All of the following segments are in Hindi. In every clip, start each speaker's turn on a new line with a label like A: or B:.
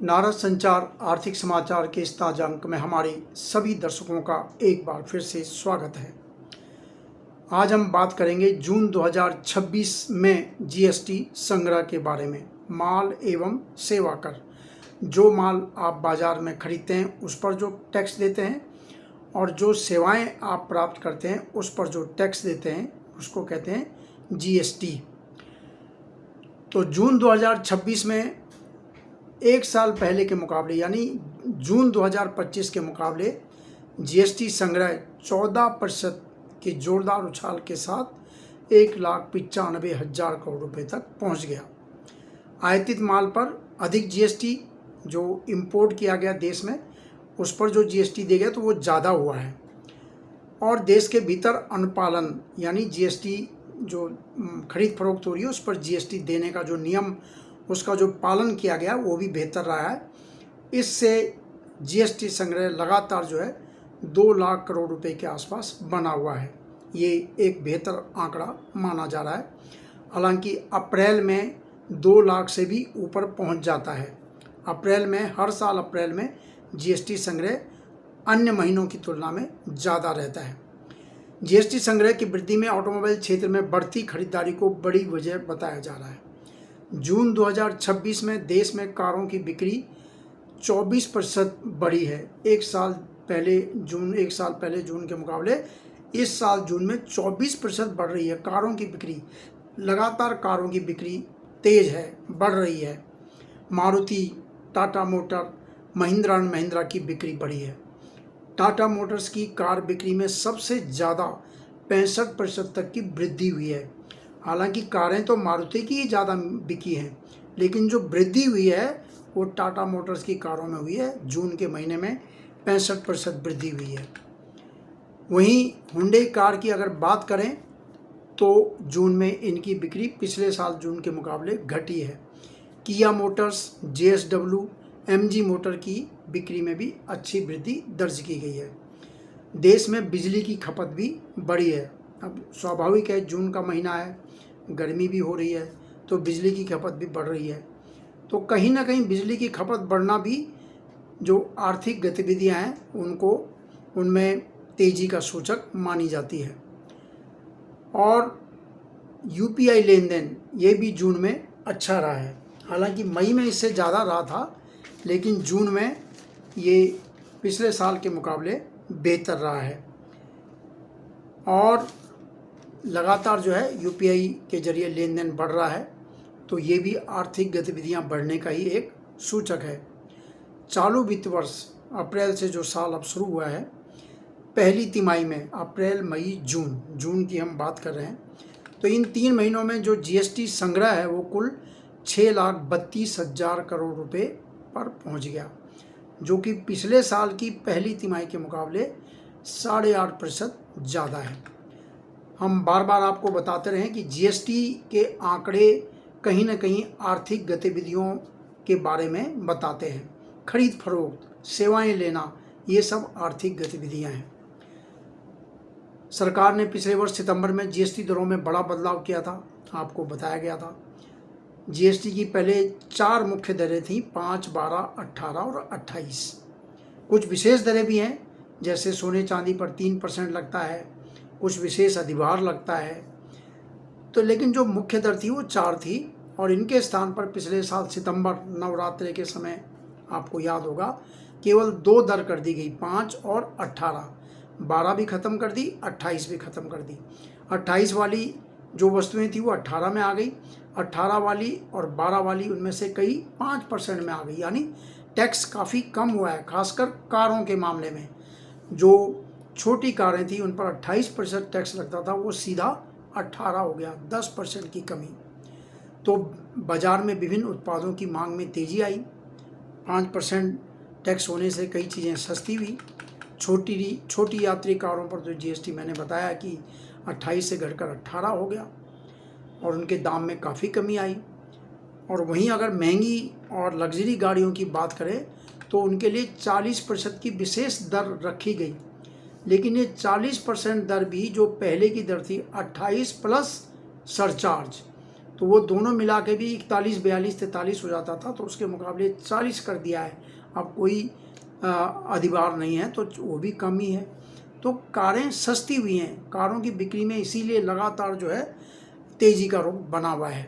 A: नारद संचार आर्थिक समाचार के इस ताजा अंक में हमारे सभी दर्शकों का एक बार फिर से स्वागत है। आज हम बात करेंगे जून 2026 में जीएसटी संग्रह के बारे में। माल एवं सेवा कर, जो माल आप बाजार में खरीदते हैं उस पर जो टैक्स देते हैं और जो सेवाएं आप प्राप्त करते हैं उस पर जो टैक्स देते हैं उसको कहते हैं जीएसटी। तो जून 2026 में एक साल पहले के मुकाबले यानी जून 2025 के मुकाबले जीएसटी संग्रह 14% के जोरदार उछाल के साथ 1,95,000 करोड़ रुपए तक पहुंच गया। आयातित माल पर अधिक जीएसटी, जो इंपोर्ट किया गया देश में उस पर जो जीएसटी दिया गया तो वो ज़्यादा हुआ है। और देश के भीतर अनुपालन यानी जीएसटी जो खरीद फरोख्त हो रही है उस पर जीएसटी देने का जो नियम, उसका जो पालन किया गया वो भी बेहतर रहा है। इससे जीएसटी संग्रह लगातार जो है 2 लाख करोड़ रुपए के आसपास बना हुआ है। ये एक बेहतर आंकड़ा माना जा रहा है। हालांकि अप्रैल में 2 लाख से भी ऊपर पहुंच जाता है। हर साल अप्रैल में जीएसटी संग्रह अन्य महीनों की तुलना में ज़्यादा रहता है। जीएसटी संग्रह की वृद्धि में ऑटोमोबाइल क्षेत्र में बढ़ती खरीदारी को बड़ी वजह बताया जा रहा है। जून 2026 में देश में कारों की बिक्री 24% बढ़ी है। एक साल पहले जून के मुकाबले इस साल जून में 24% बढ़ रही है कारों की बिक्री। लगातार कारों की बिक्री तेज है, बढ़ रही है। मारुति, टाटा मोटर, महिंद्रा एंड महिंद्रा की बिक्री बढ़ी है। टाटा मोटर्स की कार बिक्री में सबसे ज़्यादा 65% तक की वृद्धि हुई है। हालांकि कारें तो मारुति की ही ज़्यादा बिकी हैं, लेकिन जो वृद्धि हुई है वो टाटा मोटर्स की कारों में हुई है। जून के महीने में 65% वृद्धि हुई है। वहीं हुंडई कार की अगर बात करें तो जून में इनकी बिक्री पिछले साल जून के मुकाबले घटी है। किया मोटर्स, JSW, MG मोटर की बिक्री में भी अच्छी वृद्धि दर्ज की गई है। देश में बिजली की खपत भी बढ़ी है। अब स्वाभाविक है, जून का महीना है, गर्मी भी हो रही है तो बिजली की खपत भी बढ़ रही है। तो कहीं ना कहीं बिजली की खपत बढ़ना भी जो आर्थिक गतिविधियां हैं उनमें तेज़ी का सूचक मानी जाती है। और यूपीआई लेन देन ये भी जून में अच्छा रहा है। हालांकि मई में इससे ज़्यादा रहा था, लेकिन जून में ये पिछले साल के मुकाबले बेहतर रहा है। और लगातार जो है यूपीआई के जरिए लेन देन बढ़ रहा है, तो ये भी आर्थिक गतिविधियां बढ़ने का ही एक सूचक है। चालू वित्त वर्ष अप्रैल से जो साल अब शुरू हुआ है, पहली तिमाही में अप्रैल, मई, जून की हम बात कर रहे हैं, तो इन 3 महीनों में जो जीएसटी संग्रह है वो कुल 6,32,000 करोड़ रुपए पर पहुंच गया, जो कि पिछले साल की पहली तिमाही के मुकाबले 8.5% ज़्यादा है। हम बार बार आपको बताते रहे कि जीएसटी के आंकड़े कहीं ना कहीं आर्थिक गतिविधियों के बारे में बताते हैं। खरीद फरोख्त, सेवाएं लेना, ये सब आर्थिक गतिविधियां हैं। सरकार ने पिछले वर्ष सितंबर में जीएसटी दरों में बड़ा बदलाव किया था, आपको बताया गया था। जीएसटी की पहले 4 मुख्य दरें थीं, 5, 12, 18 और 28। कुछ विशेष दरें भी हैं, जैसे सोने चांदी पर 3% लगता है, कुछ विशेष अधिभार लगता है। तो लेकिन जो मुख्य दर थी वो 4 थी, और इनके स्थान पर पिछले साल सितंबर नवरात्रि के समय आपको याद होगा केवल 2 दर कर दी गई, 5 और 18। 12 भी ख़त्म कर दी, 28 भी ख़त्म कर दी। 28 वाली जो वस्तुएं थी वो 18 में आ गई, 18 वाली और 12 वाली उनमें से कई 5% में आ गई। यानी टैक्स काफ़ी कम हुआ है, खासकर कारों के मामले में। जो छोटी कारें थी उन पर 28% टैक्स लगता था, वो सीधा 18 हो गया, 10% की कमी। तो बाज़ार में विभिन्न उत्पादों की मांग में तेज़ी आई। 5% टैक्स होने से कई चीज़ें सस्ती हुई। छोटी यात्री कारों पर तो जीएसटी मैंने बताया कि 28 से घटकर 18 हो गया और उनके दाम में काफ़ी कमी आई। और वहीं अगर महंगी और लग्जरी गाड़ियों की बात करें तो उनके लिए 40% की विशेष दर रखी गई। लेकिन ये 40% दर भी जो पहले की दर थी 28 प्लस सरचार्ज, तो वो दोनों मिला के भी 41, 42, 43 हो जाता था, तो उसके मुकाबले 40 कर दिया है। अब कोई अधिभार नहीं है तो वो भी कम ही है। तो कारें सस्ती हुई हैं, कारों की बिक्री में इसीलिए लगातार जो है तेज़ी का रुख बना हुआ है।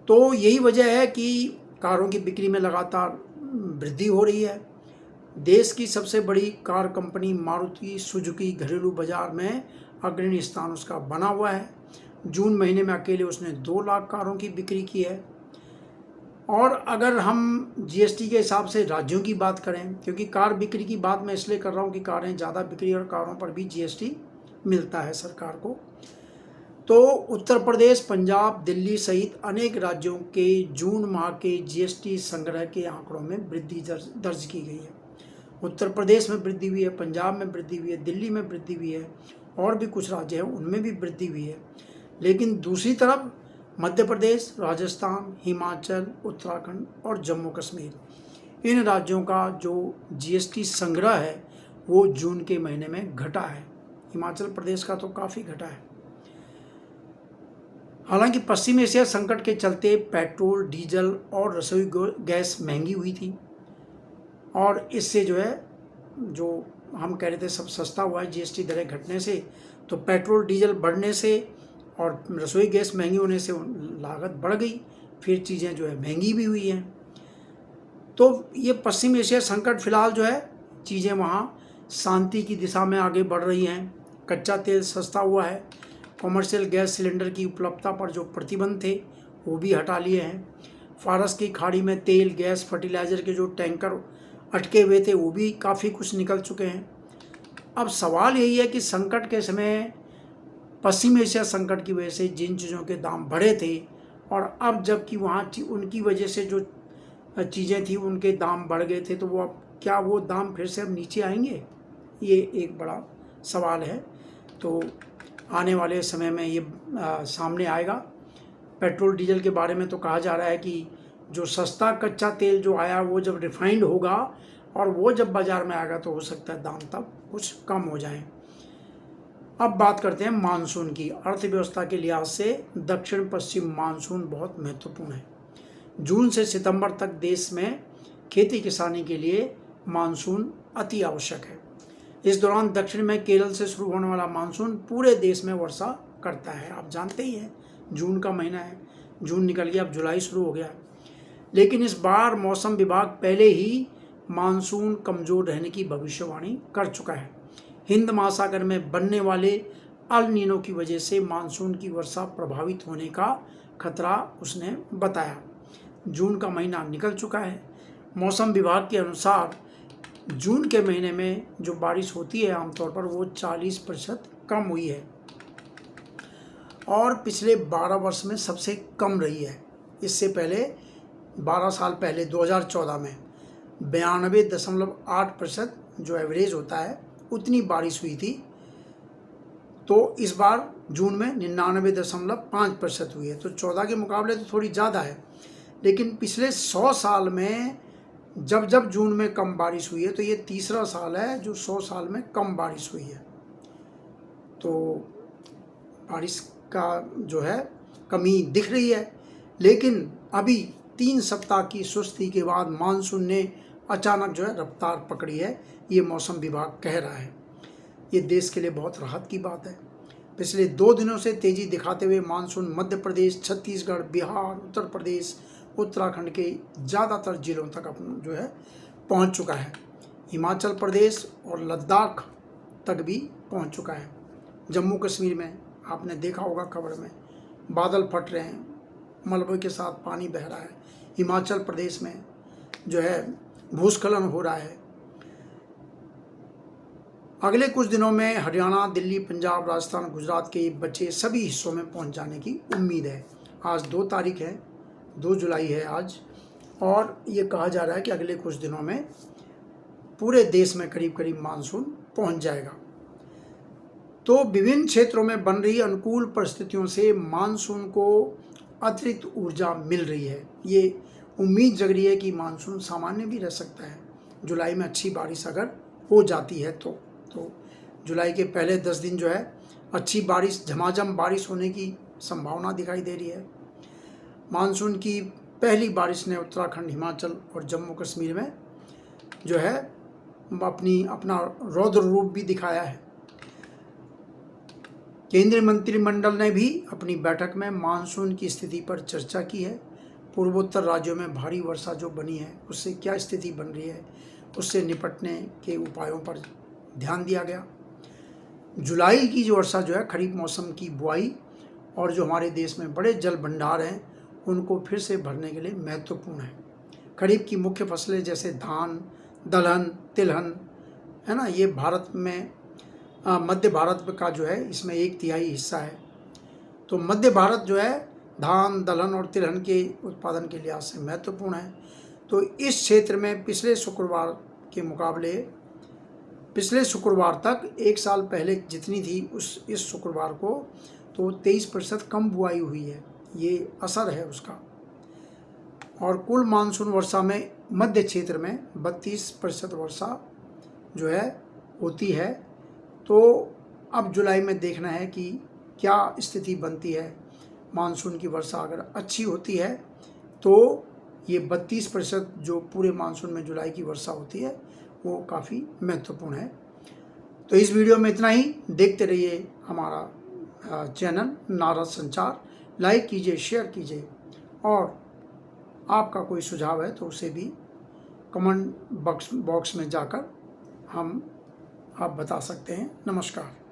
A: तो यही वजह है कि कारों की बिक्री में लगातार वृद्धि हो रही है। देश की सबसे बड़ी कार कंपनी मारुति सुजुकी घरेलू बाजार में अग्रणी स्थान उसका बना हुआ है। जून महीने में अकेले उसने 2 लाख कारों की बिक्री की है। और अगर हम जीएसटी के हिसाब से राज्यों की बात करें, क्योंकि कार बिक्री की बात मैं इसलिए कर रहा हूँ कि कारें ज़्यादा बिक्री और कारों पर भी जीएसटी मिलता है सरकार को, तो उत्तर प्रदेश, पंजाब, दिल्ली सहित अनेक राज्यों के जून माह के जीएसटी संग्रह के आंकड़ों में वृद्धि दर्ज की गई है। उत्तर प्रदेश में वृद्धि हुई है, पंजाब में वृद्धि हुई है, दिल्ली में वृद्धि हुई है, और भी कुछ राज्य हैं उनमें भी वृद्धि हुई है। लेकिन दूसरी तरफ मध्य प्रदेश, राजस्थान, हिमाचल, उत्तराखंड और जम्मू कश्मीर, इन राज्यों का जो जीएसटी संग्रह है वो जून के महीने में घटा है। हिमाचल प्रदेश का तो काफ़ी घटा है। हालांकि पश्चिम एशिया संकट के चलते पेट्रोल, डीजल और रसोई गैस महंगी हुई थी, और इससे जो है, जो हम कह रहे थे सब सस्ता हुआ है जीएसटी दरें घटने से, तो पेट्रोल डीजल बढ़ने से और रसोई गैस महंगी होने से लागत बढ़ गई, फिर चीज़ें जो है महंगी भी हुई हैं। तो ये पश्चिम एशिया संकट फिलहाल जो है, चीज़ें वहाँ शांति की दिशा में आगे बढ़ रही हैं। कच्चा तेल सस्ता हुआ है, कॉमर्शियल गैस सिलेंडर की उपलब्धता पर जो प्रतिबंध थे वो भी हटा लिए हैं। फारस की खाड़ी में तेल, गैस, फर्टिलाइज़र के जो टैंकर अटके हुए थे वो भी काफ़ी कुछ निकल चुके हैं। अब सवाल यही है कि संकट के समय पश्चिम एशिया संकट की वजह से जिन चीज़ों के दाम बढ़े थे, और अब जबकि वहाँ उनकी वजह से जो चीज़ें थी उनके दाम बढ़ गए थे, तो वो अब क्या वो दाम फिर से अब नीचे आएंगे, ये एक बड़ा सवाल है। तो आने वाले समय में ये सामने आएगा। पेट्रोल डीजल के बारे में तो कहा जा रहा है कि जो सस्ता कच्चा तेल जो आया वो जब रिफाइंड होगा और वो जब बाज़ार में आएगा तो हो सकता है दाम तब कुछ कम हो जाएं। अब बात करते हैं मानसून की। अर्थव्यवस्था के लिहाज से दक्षिण पश्चिम मानसून बहुत महत्वपूर्ण है। जून से सितंबर तक देश में खेती किसानी के लिए मानसून अति आवश्यक है। इस दौरान दक्षिण में केरल से शुरू होने वाला मानसून पूरे देश में वर्षा करता है। आप जानते ही हैं जून का महीना है, जून निकल गया, अब जुलाई शुरू हो गया। लेकिन इस बार मौसम विभाग पहले ही मानसून कमज़ोर रहने की भविष्यवाणी कर चुका है। हिंद महासागर में बनने वाले अल नीनो की वजह से मानसून की वर्षा प्रभावित होने का खतरा उसने बताया। जून का महीना निकल चुका है। मौसम विभाग के अनुसार जून के महीने में जो बारिश होती है आमतौर पर वो 40% कम हुई है और पिछले 12 वर्ष में सबसे कम रही है। इससे पहले 12 साल पहले 2014 में 92.8% जो एवरेज होता है उतनी बारिश हुई थी। तो इस बार जून में 99.5% हुई है, तो 14 के मुकाबले तो थोड़ी ज़्यादा है। लेकिन पिछले 100 साल में जब जब जून में कम बारिश हुई है तो ये तीसरा साल है जो 100 साल में कम बारिश हुई है। तो बारिश का जो है कमी दिख रही है। लेकिन अभी 3 सप्ताह की सुस्ती के बाद मानसून ने अचानक जो है रफ्तार पकड़ी है, ये मौसम विभाग कह रहा है। ये देश के लिए बहुत राहत की बात है। पिछले 2 दिनों से तेज़ी दिखाते हुए मानसून मध्य प्रदेश, छत्तीसगढ़, बिहार, उत्तर प्रदेश, उत्तराखंड के ज़्यादातर जिलों तक अपना जो है पहुंच चुका है। हिमाचल प्रदेश और लद्दाख तक भी पहुंच चुका है। जम्मू कश्मीर में आपने देखा होगा खबर में बादल फट रहे हैं, मलबे के साथ पानी बह रहा है। हिमाचल प्रदेश में जो है भूस्खलन हो रहा है। अगले कुछ दिनों में हरियाणा, दिल्ली, पंजाब, राजस्थान, गुजरात के बचे सभी हिस्सों में पहुंच जाने की उम्मीद है। आज 2 तारीख है, 2 जुलाई है आज, और ये कहा जा रहा है कि अगले कुछ दिनों में पूरे देश में करीब करीब मानसून पहुंच जाएगा। तो विभिन्न क्षेत्रों में बन रही अनुकूल परिस्थितियों से मानसून को अतिरिक्त ऊर्जा मिल रही है। ये उम्मीद जग रही है कि मानसून सामान्य भी रह सकता है। जुलाई में अच्छी बारिश अगर हो जाती है तो जुलाई के पहले 10 दिन जो है अच्छी बारिश, झमाझम बारिश होने की संभावना दिखाई दे रही है। मानसून की पहली बारिश ने उत्तराखंड, हिमाचल और जम्मू कश्मीर में जो है अपना रौद्र रूप भी दिखाया है। केंद्रीय मंत्रिमंडल ने भी अपनी बैठक में मानसून की स्थिति पर चर्चा की है। पूर्वोत्तर राज्यों में भारी वर्षा जो बनी है उससे क्या स्थिति बन रही है, उससे निपटने के उपायों पर ध्यान दिया गया। जुलाई की जो वर्षा जो है खरीफ मौसम की बुआई और जो हमारे देश में बड़े जल भंडार हैं उनको फिर से भरने के लिए महत्वपूर्ण है। खरीफ की मुख्य फसलें जैसे धान, दलहन, तिलहन है ना, ये भारत में मध्य भारत का जो है इसमें 1/3 हिस्सा है। तो मध्य भारत जो है धान, दलहन और तिलहन के उत्पादन के लिहाज से महत्वपूर्ण है। तो इस क्षेत्र में पिछले शुक्रवार के मुकाबले पिछले शुक्रवार तक एक साल पहले जितनी थी इस शुक्रवार को तो 23% कम बुआई हुई है। ये असर है उसका। और कुल मानसून वर्षा में मध्य क्षेत्र में 32% वर्षा जो है होती है। तो अब जुलाई में देखना है कि क्या स्थिति बनती है। मानसून की वर्षा अगर अच्छी होती है तो ये 32% जो पूरे मानसून में जुलाई की वर्षा होती है वो काफ़ी महत्वपूर्ण है। तो इस वीडियो में इतना ही। देखते रहिए हमारा चैनल नारद संचार। लाइक कीजिए, शेयर कीजिए और आपका कोई सुझाव है तो उसे भी कमेंट बॉक्स में जाकर आप बता सकते हैं। नमस्कार।